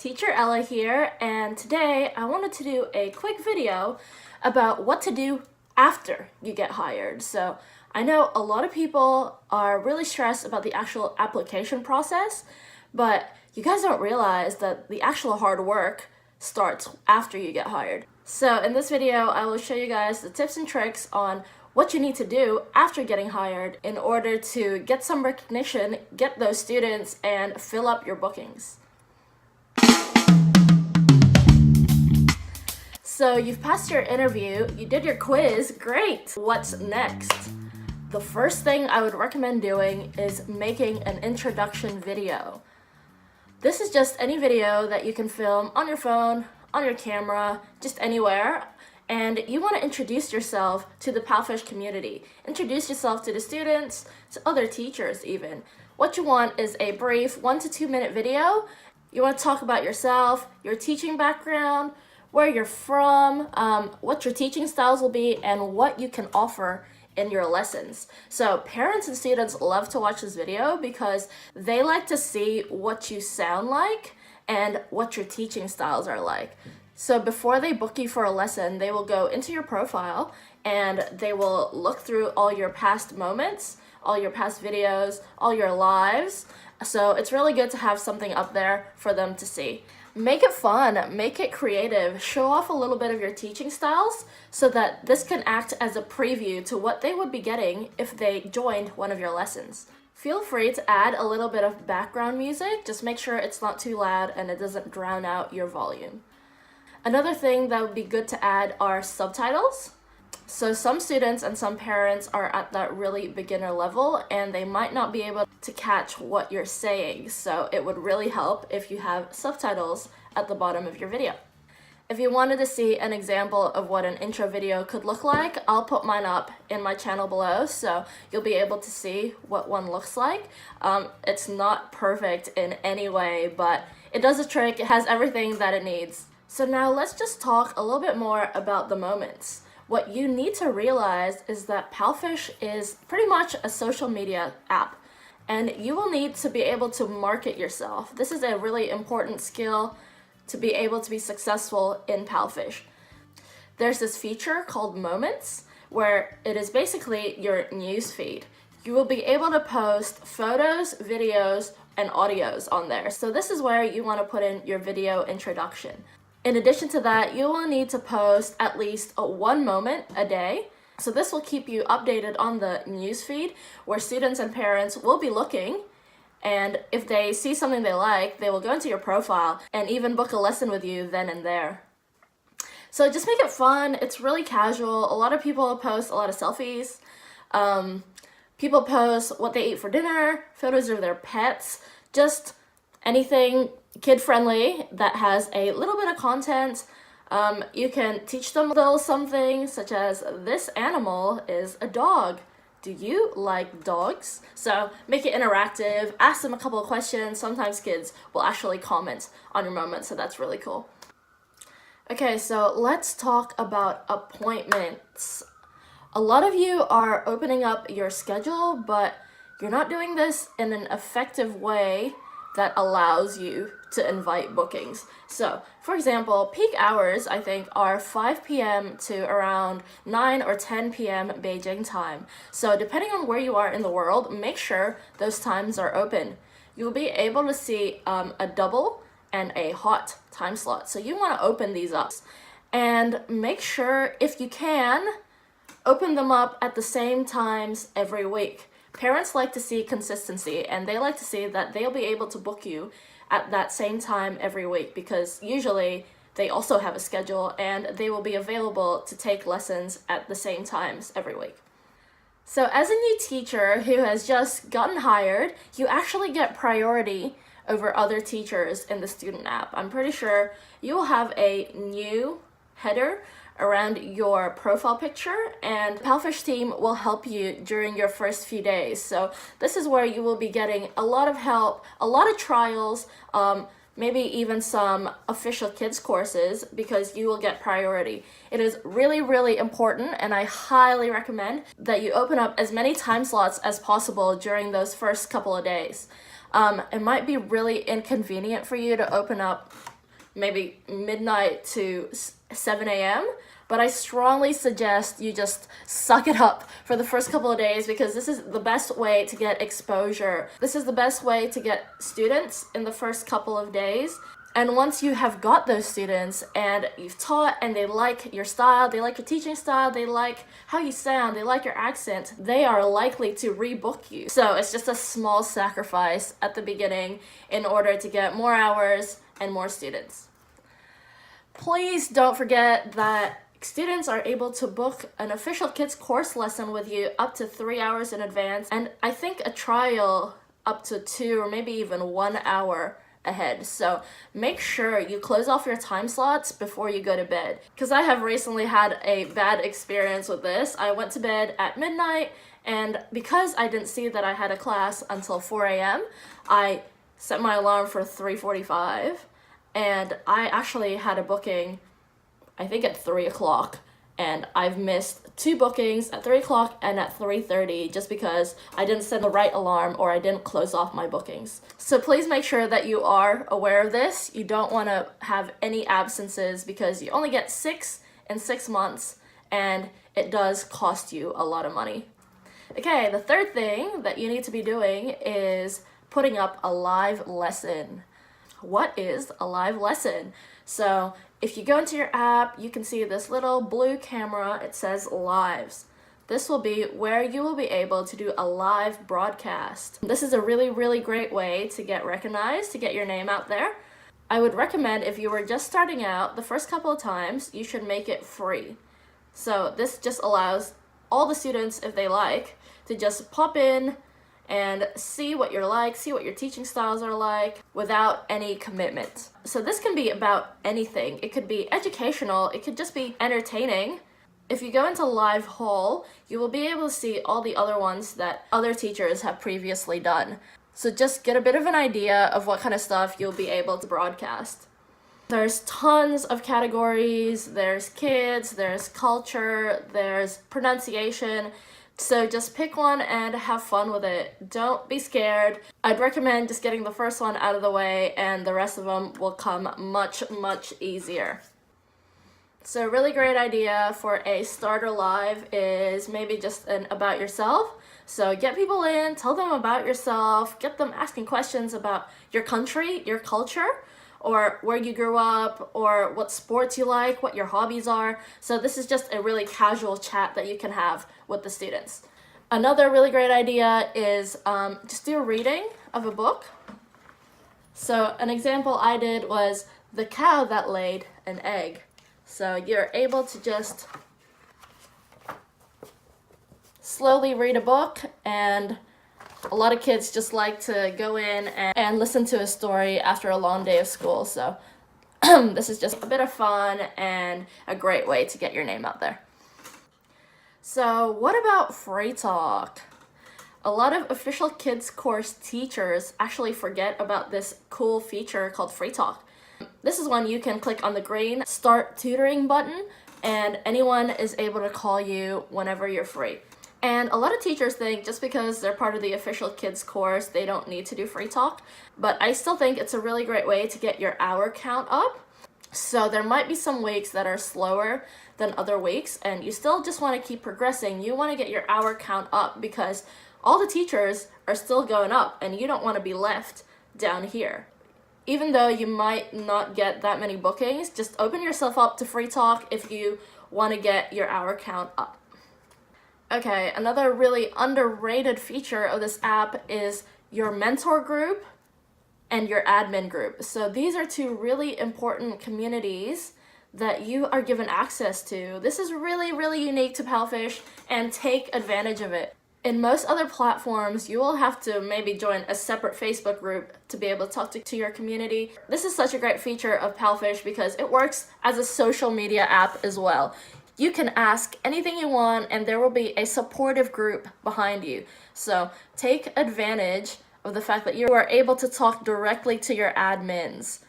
Teacher Ella here, and today I wanted to do a quick video about what to do after you get hired. So I know a lot of people are really stressed about the actual application process, but you guys don't realize that the actual hard work starts after you get hired. So in this video, I will show you guys the tips and tricks on what you need to do after getting hired in order to get some recognition, get those students, and fill up your bookings. So you've passed your interview, you did your quiz, great! What's next? The first thing I would recommend doing is making an introduction video. This is just any video that you can film on your phone, on your camera, just anywhere, and you want to introduce yourself to the Palfish community. Introduce yourself to the students, to other teachers even. What you want is a brief 1 to 2 minute video. You want to talk about yourself, your teaching background, where you're from, what your teaching styles will be, and what you can offer in your lessons. So parents and students love to watch this video because they like to see what you sound like and what your teaching styles are like. So before they book you for a lesson, they will go into your profile and they will look through all your past moments, all your past videos, all your lives. So it's really good to have something up there for them to see. Make it fun, make it creative, show off a little bit of your teaching styles so that this can act as a preview to what they would be getting if they joined one of your lessons. Feel free to add a little bit of background music, just make sure it's not too loud and it doesn't drown out your volume. Another thing that would be good to add are subtitles. So some students and some parents are at that really beginner level and they might not be able to catch what you're saying. So it would really help if you have subtitles at the bottom of your video. If you wanted to see an example of what an intro video could look like, I'll put mine up in my channel below so you'll be able to see what one looks like. It's not perfect in any way, but it does a trick. It has everything that it needs. So now let's just talk a little bit more about the moments. What you need to realize is that Palfish is pretty much a social media app, and you will need to be able to market yourself. This is a really important skill to be able to be successful in Palfish. There's this feature called Moments, where it is basically your news feed. You will be able to post photos, videos, and audios on there. So this is where you want to put in your video introduction. In addition to that, you will need to post at least 1 moment a day. So this will keep you updated on the newsfeed where students and parents will be looking. And if they see something they like, they will go into your profile and even book a lesson with you then and there. So just make it fun. It's really casual. A lot of people post a lot of selfies. People post what they eat for dinner, photos of their pets, just anything kid-friendly that has a little bit of content. You can teach them a little something, such as this animal is a dog. Do you like dogs? So make it interactive, ask them a couple of questions. Sometimes kids will actually comment on your moment, so that's really cool. Okay, so let's talk about appointments. A lot of you are opening up your schedule, but you're not doing this in an effective way that allows you to invite bookings. So, for example, peak hours, I think, are 5 p.m. to around 9 or 10 p.m. Beijing time. So depending on where you are in the world, make sure those times are open. You'll be able to see a double and a hot time slot. So you want to open these up. And make sure, if you can, open them up at the same times every week. Parents like to see consistency, and they like to see that they'll be able to book you at that same time every week because usually they also have a schedule and they will be available to take lessons at the same times every week. So as a new teacher who has just gotten hired, you actually get priority over other teachers in the student app. I'm pretty sure you will have a new header around your profile picture, and Palfish team will help you during your first few days. So this is where you will be getting a lot of help, a lot of trials, maybe even some official kids courses because you will get priority. It is really, really important, and I highly recommend that you open up as many time slots as possible during those first couple of days. It might be really inconvenient for you to open up maybe midnight to 7 a.m. But I strongly suggest you just suck it up for the first couple of days, because this is the best way to get exposure. This is the best way to get students in the first couple of days. And once you have got those students and you've taught and they like your style, they like your teaching style, they like how you sound, they like your accent, they are likely to rebook you. So it's just a small sacrifice at the beginning in order to get more hours and more students. Please don't forget that students are able to book an official kids course lesson with you up to 3 hours in advance, and I think a trial up to 2 or maybe even 1 hour ahead. So make sure you close off your time slots before you go to bed, because I have recently had a bad experience with this. I went to bed at midnight, and because I didn't see that I had a class until 4 a.m., I set my alarm for 3:45, and I actually had a booking I think at 3 o'clock, and I've missed 2 bookings at 3 o'clock and at 3:30 just because I didn't set the right alarm or I didn't close off my bookings. So please make sure that you are aware of this. You don't want to have any absences, because you only get 6 in 6 months, and it does cost you a lot of money. Okay, the third thing that you need to be doing is putting up a live lesson. What is a live lesson? So if you go into your app, you can see this little blue camera. It says lives. This will be where you will be able to do a live broadcast. This is a really, really great way to get recognized, to get your name out there. I would recommend, if you were just starting out, the first couple of times, you should make it free. So this just allows all the students, if they like, to just pop in and see what you're like, see what your teaching styles are like, without any commitment. So this can be about anything. It could be educational, it could just be entertaining. If you go into Live Hall, you will be able to see all the other ones that other teachers have previously done. So just get a bit of an idea of what kind of stuff you'll be able to broadcast. There's tons of categories. There's kids, there's culture, there's pronunciation. So just pick one and have fun with it. Don't be scared. I'd recommend just getting the first one out of the way, and the rest of them will come much, much easier. So a really great idea for a starter live is maybe just an about yourself. So get people in, tell them about yourself, get them asking questions about your country, your culture, or where you grew up, or what sports you like, what your hobbies are. So this is just a really casual chat that you can have with the students. Another really great idea is just do a reading of a book. So an example I did was The Cow That Laid an Egg. So you're able to just slowly read a book, and a lot of kids just like to go in and listen to a story after a long day of school. So this is just a bit of fun and a great way to get your name out there. So what about Freetalk? A lot of official kids course teachers actually forget about this cool feature called Freetalk. This is when you can click on the green Start Tutoring button, and anyone is able to call you whenever you're free. And a lot of teachers think just because they're part of the official kids course, they don't need to do Freetalk. But I still think it's a really great way to get your hour count up. So there might be some weeks that are slower than other weeks, and you still just want to keep progressing. You want to get your hour count up, because all the teachers are still going up, and you don't want to be left down here. Even though you might not get that many bookings, just open yourself up to Freetalk if you want to get your hour count up. Okay, another really underrated feature of this app is your mentor group and your admin group. So these are 2 really important communities that you are given access to. This is really, really unique to Palfish, and take advantage of it. In most other platforms, you will have to maybe join a separate Facebook group to be able to talk to your community. This is such a great feature of Palfish because it works as a social media app as well. You can ask anything you want, and there will be a supportive group behind you. So take advantage of the fact that you are able to talk directly to your admins.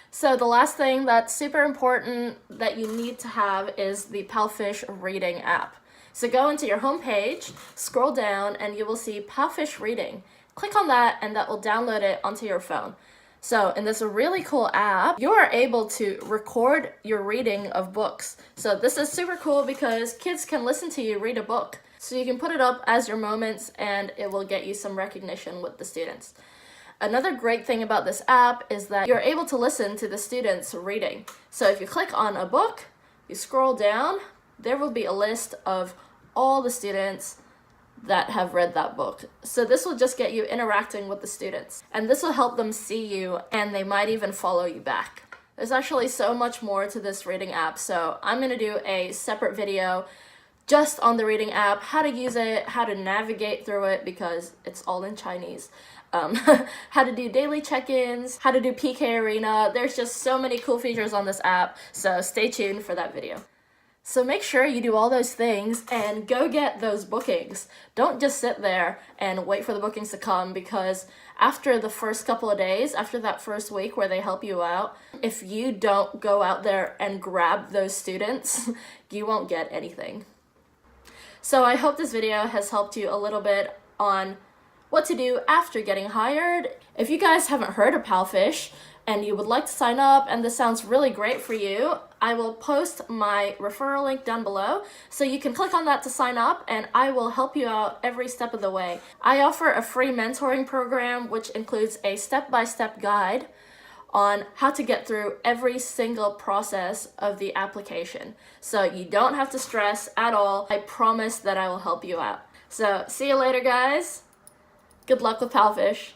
So the last thing that's super important that you need to have is the Palfish Reading App. So go into your home page, scroll down, and you will see Palfish Reading. Click on that, and that will download it onto your phone. So in this really cool app, you are able to record your reading of books. So this is super cool because kids can listen to you read a book. So you can put it up as your moments and it will get you some recognition with the students. Another great thing about this app is that you're able to listen to the students reading. So if you click on a book, you scroll down, there will be a list of all the students that have read that book. So this will just get you interacting with the students, and this will help them see you, and they might even follow you back. There's actually so much more to this reading app, so I'm gonna do a separate video just on the reading app, how to use it, how to navigate through it because it's all in Chinese, how to do daily check-ins, how to do PK Arena. There's just so many cool features on this app, so stay tuned for that video. So make sure you do all those things and go get those bookings. Don't just sit there and wait for the bookings to come, because after the first couple of days, after that first week where they help you out, if you don't go out there and grab those students, you won't get anything. So I hope this video has helped you a little bit on what to do after getting hired. If you guys haven't heard of Palfish and you would like to sign up and this sounds really great for you, I will post my referral link down below so you can click on that to sign up and I will help you out every step of the way. I offer a free mentoring program which includes a step-by-step guide on how to get through every single process of the application. So you don't have to stress at all. I promise that I will help you out. So see you later, guys. Good luck with Palfish.